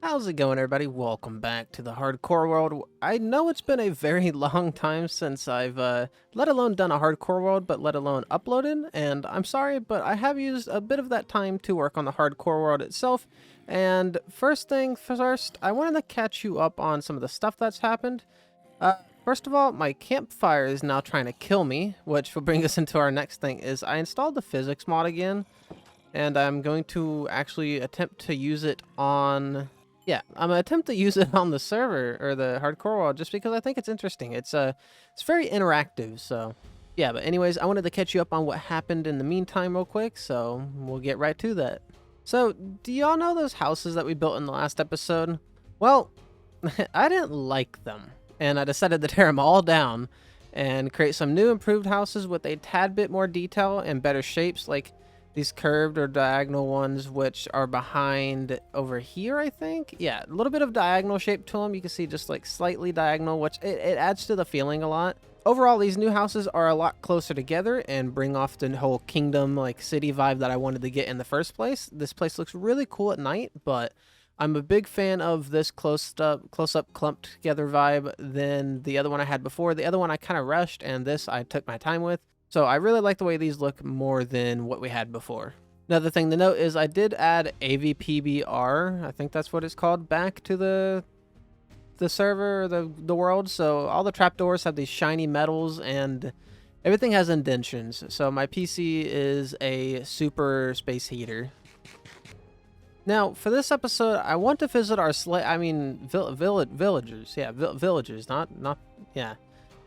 How's it going, everybody? Welcome back to the hardcore world. I know it's been a very long time since I've let alone done a hardcore world, but let alone uploaded, and I'm sorry, but I have used a bit of that time to work on the hardcore world itself. And first thing first, I wanted to catch you up on some of the stuff that's happened. First of all, my campfire is now trying to kill me, which will bring us into our next thing. Is I installed the physics mod again, and I'm going to actually attempt to use it on... Yeah, I'm gonna attempt to use it on the server or the hardcore world just because I think it's interesting. It's very interactive. So yeah, but anyways, I wanted to catch you up on what happened in the meantime real quick, so we'll get right to that. So do y'all know those houses that we built in the last episode? Well, I didn't like them, and I decided to tear them all down and create some new improved houses with a tad bit more detail and better shapes, like these curved or diagonal ones, which are behind over here, I think. Yeah, a little bit of diagonal shape to them. You can see just like slightly diagonal, which it adds to the feeling a lot. Overall, these new houses are a lot closer together and bring off the whole kingdom, like city vibe that I wanted to get in the first place. This place looks really cool at night, but I'm a big fan of this close-up clumped together vibe than the other one I had before. The other one I kind of rushed, and this I took my time with. So I really like the way these look more than what we had before. Another thing to note is I did add AVPBR, I think that's what it's called, back to the server, the world. So all the trapdoors have these shiny metals and everything has indentions. So my PC is a super space heater. Now for this episode, I want to visit our villagers. Yeah, villagers, yeah.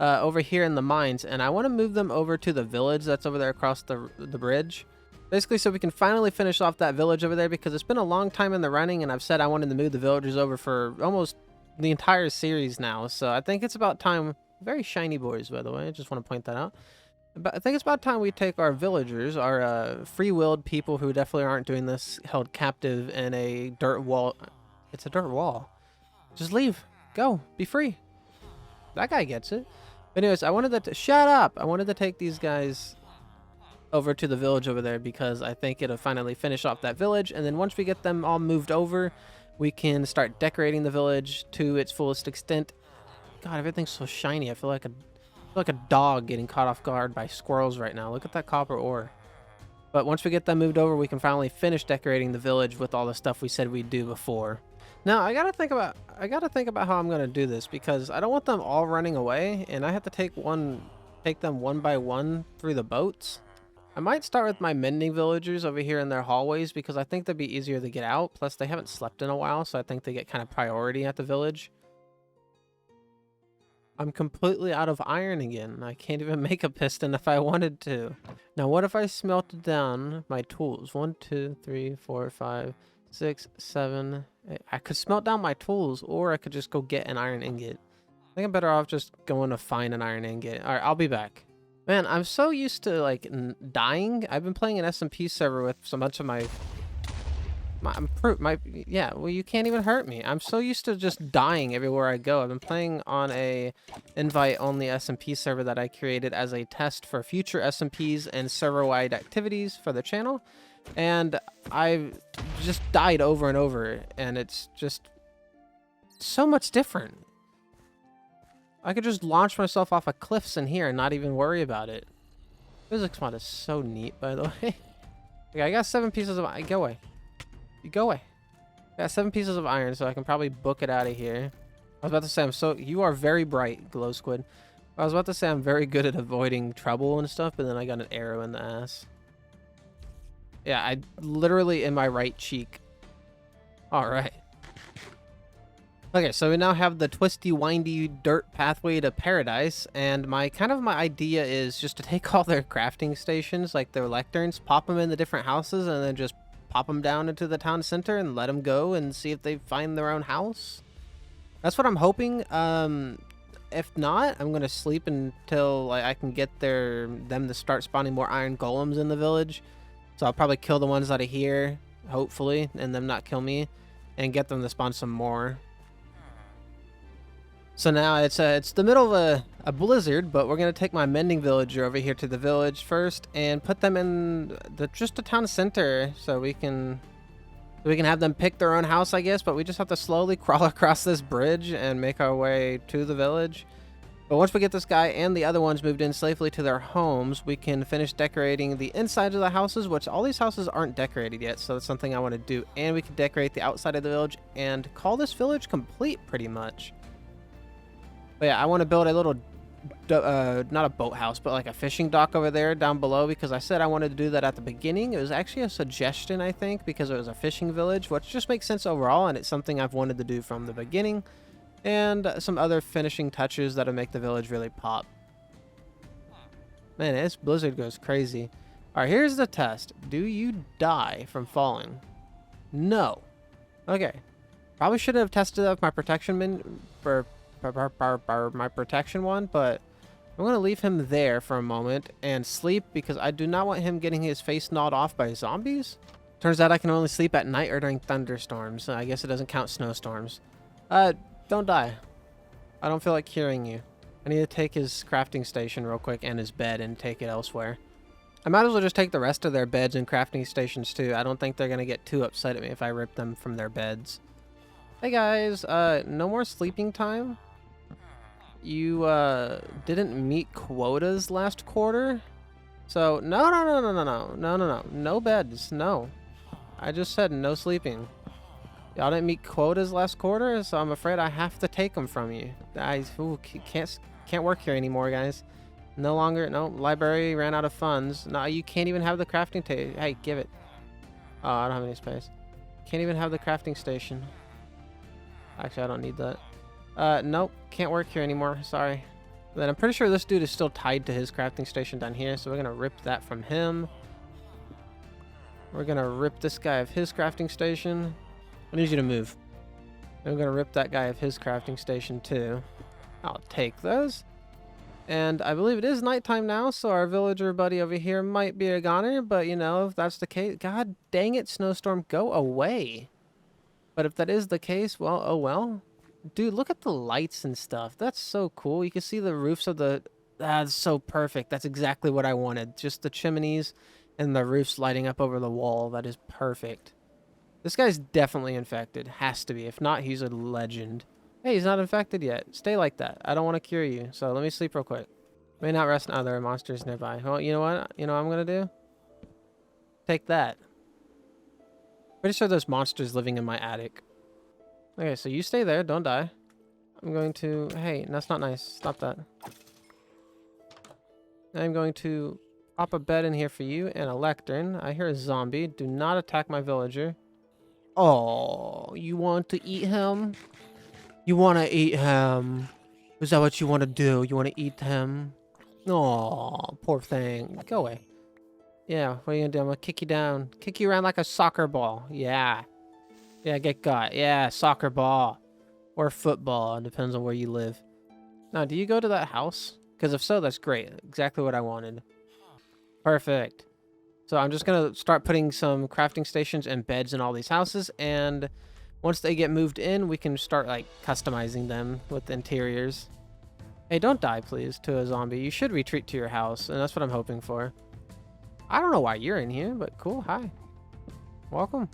Over here in the mines, and I want to move them over to the village that's over there across the bridge, basically so we can finally finish off that village over there, because it's been a long time in the running and I've said I wanted to move the villagers over for almost the entire series now. So I think it's about time. Very shiny boys, by the way, I just want to point that out. But I think it's about time we take our villagers, our free-willed people who definitely aren't doing this, held captive in a dirt wall. It's a dirt wall. Just leave, go, be free. That guy gets it. Anyways, I wanted to shut up. I wanted to take these guys over to the village over there because I think it'll finally finish off that village. And then once we get them all moved over, we can start decorating the village to its fullest extent. God, everything's so shiny. I feel like a dog getting caught off guard by squirrels right now. Look at that copper ore. But once we get them moved over, we can finally finish decorating the village with all the stuff we said we'd do before. Now I gotta think about how I'm gonna do this, because I don't want them all running away, and I have to take them one by one through the boats. I might start with my mending villagers over here in their hallways, because I think they'd be easier to get out. Plus they haven't slept in a while, so I think they get kind of priority at the village. I'm completely out of iron again. I can't even make a piston if I wanted to. Now what if I smelted down my tools? 1, 2, 3, 4, 5, 6, 7, 8. I could smelt down my tools, or I could just go get an iron ingot. I think I'm better off just going to find an iron ingot. All right, I'll be back. Man, I'm so used to like dying. I've been playing an SMP server with so much of yeah, well, you can't even hurt me. I'm so used to just dying everywhere I go. I've been playing on a invite-only SMP server that I created as a test for future SMPs and server-wide activities for the channel. And I've just died over and over, and it's just so much different. I could just launch myself off of cliffs in here and not even worry about it. Physics mod is so neat, by the way. Okay, I got 7 pieces of iron. Go away. You go away. I got 7 pieces of iron, so I can probably book it out of here. I was about to say, you are very bright, Glow Squid. I was about to say I'm very good at avoiding trouble and stuff, but then I got an arrow in the ass. Yeah, I literally in my right cheek. All right. Okay, so we now have the twisty, windy dirt pathway to paradise, and my idea is just to take all their crafting stations, like their lecterns, pop them in the different houses, and then just pop them down into the town center and let them go and see if they find their own house. That's what I'm hoping. If not, I'm gonna sleep until I can get them to start spawning more iron golems in the village. So I'll probably kill the ones out of here, hopefully, and them not kill me, and get them to spawn some more. So now it's the middle of a blizzard, but we're gonna take my mending villager over here to the village first and put them in just the town center, so we can So we can have them pick their own house, I guess, but we just have to slowly crawl across this bridge and make our way to the village. But once we get this guy and the other ones moved in safely to their homes, we can finish decorating the insides of the houses, which all these houses aren't decorated yet, so that's something I want to do. And we can decorate the outside of the village and call this village complete, pretty much. But yeah, I want to build a little, not a boathouse, but like a fishing dock over there down below, because I said I wanted to do that at the beginning. It was actually a suggestion, I think, because it was a fishing village, which just makes sense overall, and it's something I've wanted to do from the beginning. And some other finishing touches that'll make the village really pop. Man, this blizzard goes crazy. Alright, here's the test. Do you die from falling? No. Okay. Probably should have tested up my protection my protection one, but I'm going to leave him there for a moment and sleep because I do not want him getting his face gnawed off by zombies. Turns out I can only sleep at night or during thunderstorms. I guess it doesn't count snowstorms. Don't die. I don't feel like curing you. I need to take his crafting station real quick and his bed and take it elsewhere. I might as well just take the rest of their beds and crafting stations too. I don't think they're going to get too upset at me if I rip them from their beds. Hey guys, no more sleeping time. You didn't meet quotas last quarter. So no beds, no. I just said no sleeping. Y'all didn't meet quotas last quarter, so I'm afraid I have to take them from you. I can't work here anymore, guys. No longer. No, library ran out of funds. No, you can't even have the crafting table. Hey, give it. Oh, I don't have any space. Can't even have the crafting station. Actually, I don't need that. Nope, can't work here anymore. Sorry. Then I'm pretty sure this dude is still tied to his crafting station down here, so we're gonna rip that from him. We're gonna rip this guy of his crafting station. I need you to move. I'm gonna rip that guy of his crafting station too. I'll take those. And I believe it is nighttime now, so our villager buddy over here might be a goner, but you know, if that's the case, god dang it, Snowstorm, go away. But if that is the case, well, oh well. Dude, look at the lights and stuff. That's so cool. You can see the roofs of the... That's so perfect. That's exactly what I wanted. Just the chimneys and the roofs lighting up over the wall. That is perfect. This guy's definitely infected. Has to be. If not, he's a legend. Hey, he's not infected yet. Stay like that. I don't want to cure you. So let me sleep real quick. May not rest now. There are monsters nearby. Well, you know what? You know what I'm going to do? Take that. Pretty sure there's monsters living in my attic. Okay, so you stay there. Don't die. I'm going to... Hey, that's not nice. Stop that. I'm going to pop a bed in here for you and a lectern. I hear a zombie. Do not attack my villager. Oh, you want to eat him? You want to eat him? Is that what you want to do? You want to eat him? Oh, poor thing. Go away. Yeah, what are you going to do? I'm going to kick you down. Kick you around like a soccer ball. Yeah. Yeah, get got. Yeah, soccer ball. Or football. It depends on where you live. Now, do you go to that house? Because if so, that's great. Exactly what I wanted. Perfect. So I'm just going to start putting some crafting stations and beds in all these houses. And once they get moved in, we can start, like, customizing them with interiors. Hey, don't die, please, to a zombie. You should retreat to your house, and that's what I'm hoping for. I don't know why you're in here, but cool. Hi. Welcome.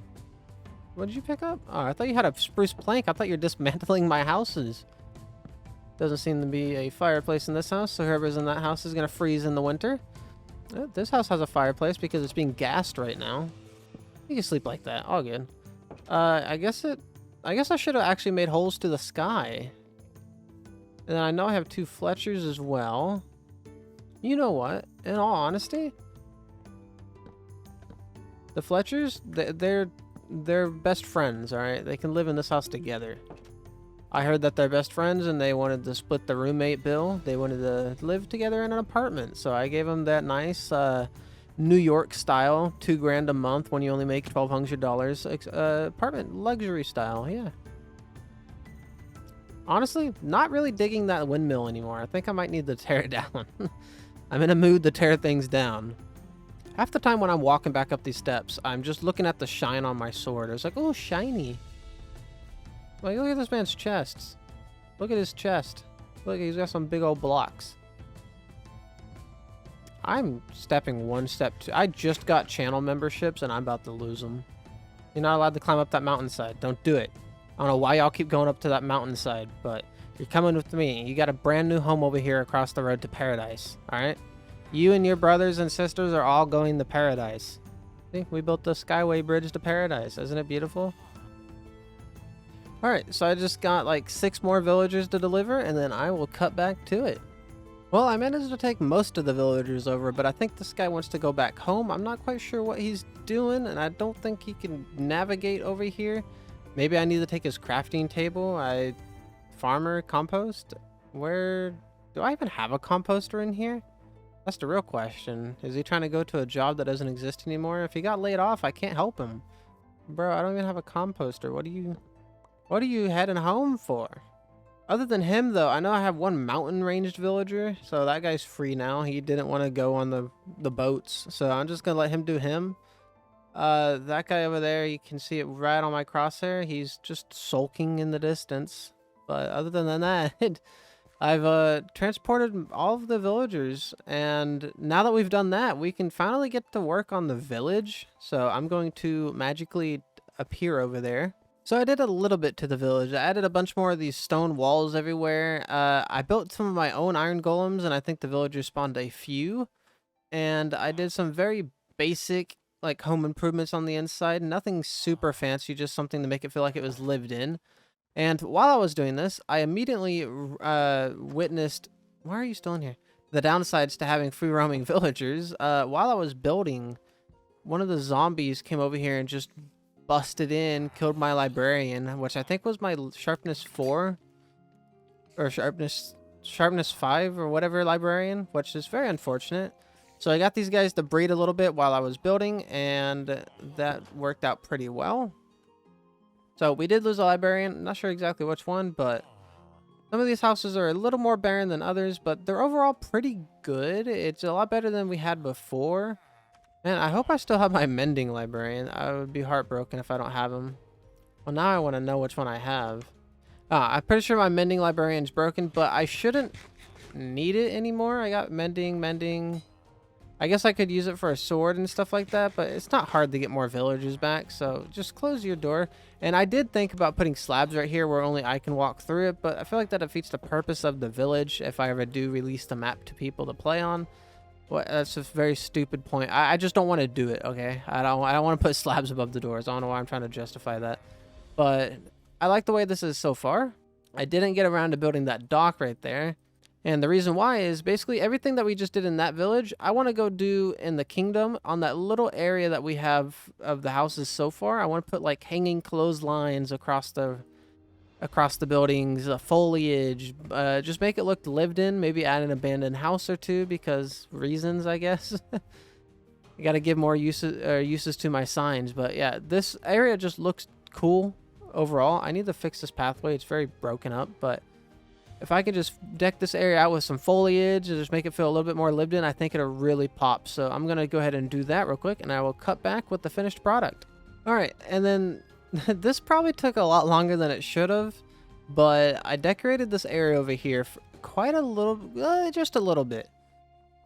What did you pick up? Oh, I thought you had a spruce plank. I thought you were dismantling my houses. Doesn't seem to be a fireplace in this house, so whoever's in that house is going to freeze in the winter. This house has a fireplace because it's being gassed right now. You can sleep like that. All good. I guess I should have actually made holes to the sky. And then I know I have 2 Fletchers as well. You know what? In all honesty, the Fletchers, they're best friends, alright? They can live in this house together. I heard that they're best friends and they wanted to split the roommate bill. They wanted to live together in an apartment. So I gave them that nice New York style, $2,000 a month when you only make $1,200 apartment, luxury style, yeah. Honestly, not really digging that windmill anymore. I think I might need to tear it down. I'm in a mood to tear things down. Half the time when I'm walking back up these steps, I'm just looking at the shine on my sword. It's like, oh, shiny. Like, look at this man's chests. Look at his chest. Look, he's got some big old blocks. I'm stepping one step I just got channel memberships and I'm about to lose them. You're not allowed to climb up that mountainside. Don't do it. I don't know why y'all keep going up to that mountainside, but you're coming with me. You got a brand new home over here across the road to paradise, alright? You and your brothers and sisters are all going to paradise. See, we built the Skyway Bridge to paradise. Isn't it beautiful? Alright, so I just got like 6 more villagers to deliver, and then I will cut back to it. Well, I managed to take most of the villagers over, but I think this guy wants to go back home. I'm not quite sure what he's doing, and I don't think he can navigate over here. Maybe I need to take his crafting table. Farmer, compost? Where... do I even have a composter in here? That's the real question. Is he trying to go to a job that doesn't exist anymore? If he got laid off, I can't help him. Bro, I don't even have a composter. What are you heading home for? Other than him, though, I know I have one mountain-ranged villager, so that guy's free now. He didn't want to go on the boats, so I'm just going to let him do him. That guy over there, you can see it right on my crosshair. He's just sulking in the distance. But other than that, I've transported all of the villagers, and now that we've done that, we can finally get to work on the village. So I'm going to magically appear over there. So I did a little bit to the village. I added a bunch more of these stone walls everywhere. I built some of my own iron golems, and I think the villagers spawned a few. And I did some very basic like home improvements on the inside. Nothing super fancy, just something to make it feel like it was lived in. And while I was doing this, I immediately witnessed... why are you still in here? The downsides to having free roaming villagers. While I was building, one of the zombies came over here and just busted in, killed my librarian, which I think was my sharpness 4 or sharpness 5 or whatever librarian, which is very unfortunate. So I got these guys to breed a little bit while I was building, and that worked out pretty well. So we did lose a librarian, not sure exactly which one, but some of these houses are a little more barren than others, but they're overall pretty good. It's a lot better than we had before. Man, I hope I still have my mending librarian. I would be heartbroken if I don't have him. Well, now I want to know which one I have. I'm pretty sure my mending librarian's broken, but I shouldn't need it anymore. I got mending. I guess I could use it for a sword and stuff like that, but it's not hard to get more villagers back, so just close your door. And I did think about putting slabs right here where only I can walk through it, but I feel like that defeats the purpose of the village if I ever do release the map to people to play on. Well, that's a very stupid point. I just don't want to do it, okay? I don't want to put slabs above the doors. I don't know why I'm trying to justify that. But I like the way this is so far. I didn't get around to building that dock right there. And the reason why is basically everything that we just did in that village, I want to go do in the kingdom on that little area that we have of the houses so far. I want to put like hanging clotheslines across the buildings, foliage, just make it look lived in, maybe add an abandoned house or two because reasons, I guess. I got to give more uses to my signs, but yeah, this area just looks cool overall. I need to fix this pathway. It's very broken up, but if I could just deck this area out with some foliage and just make it feel a little bit more lived in, I think it'll really pop. So I'm going to go ahead and do that real quick, and I will cut back with the finished product. All right, and then this probably took a lot longer than it should have, but I decorated this area over here for quite a little, just a little bit.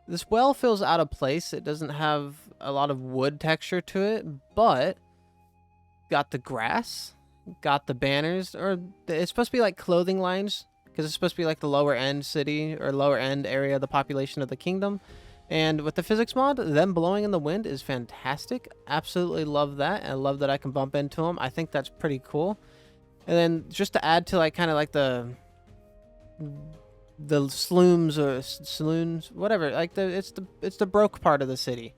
This well feels out of place. It doesn't have a lot of wood texture to it, but got the grass, got the banners, or it's supposed to be like clothing lines because it's supposed to be like the lower end city or lower end area of the population of the kingdom. And with the physics mod, them blowing in the wind is fantastic. Absolutely love that. And I love that I can bump into them. I think that's pretty cool. And then just to add to like kind of like the slooms or saloons, whatever, like it's the broke part of the city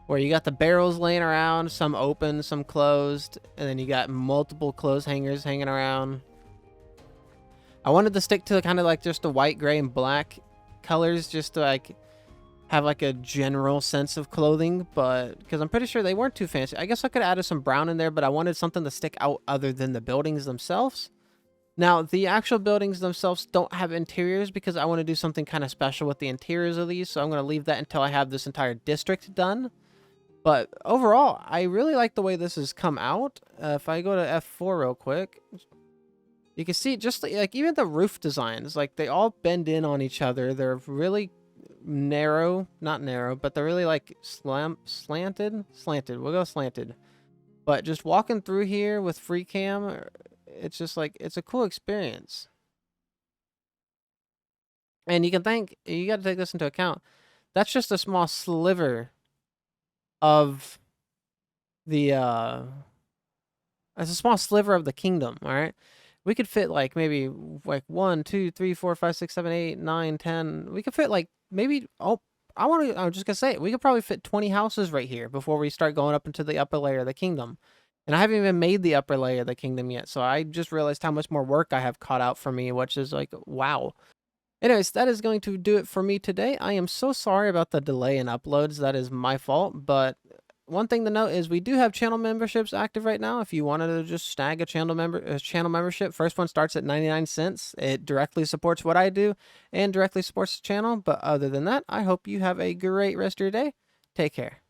where you got the barrels laying around, some open, some closed, and then you got multiple clothes hangers hanging around. I wanted to stick to kind of like just the white, gray, and black colors just to like have like a general sense of clothing, but because I'm pretty sure they weren't too fancy. I guess I could have added some brown in there, but I wanted something to stick out other than the buildings themselves. Now, the actual buildings themselves don't have interiors because I want to do something kind of special with the interiors of these, so I'm going to leave that until I have this entire district done. But overall, I really like the way this has come out. If I go to F4 real quick, you can see just like even the roof designs, like they all bend in on each other. They're really narrow, not narrow, but they're really like slanted. We'll go slanted. But just walking through here with free cam, it's just like, it's a cool experience. And you got to take this into account. That's just a small sliver of the, it's a small sliver of the kingdom, all right? We could fit like maybe like 1, 2, 3, 4, 5, 6, 7, 8, 9, 10. We could fit like maybe, I'm just gonna say it. We could probably fit 20 houses right here before we start going up into the upper layer of the kingdom. And I haven't even made the upper layer of the kingdom yet. So I just realized how much more work I have caught out for me, which is like, wow. Anyways, that is going to do it for me today. I am so sorry about the delay in uploads. That is my fault. But one thing to note is we do have channel memberships active right now. If you wanted to just snag a channel membership, first one starts at 99 cents. It directly supports what I do and directly supports the channel. But other than that, I hope you have a great rest of your day. Take care.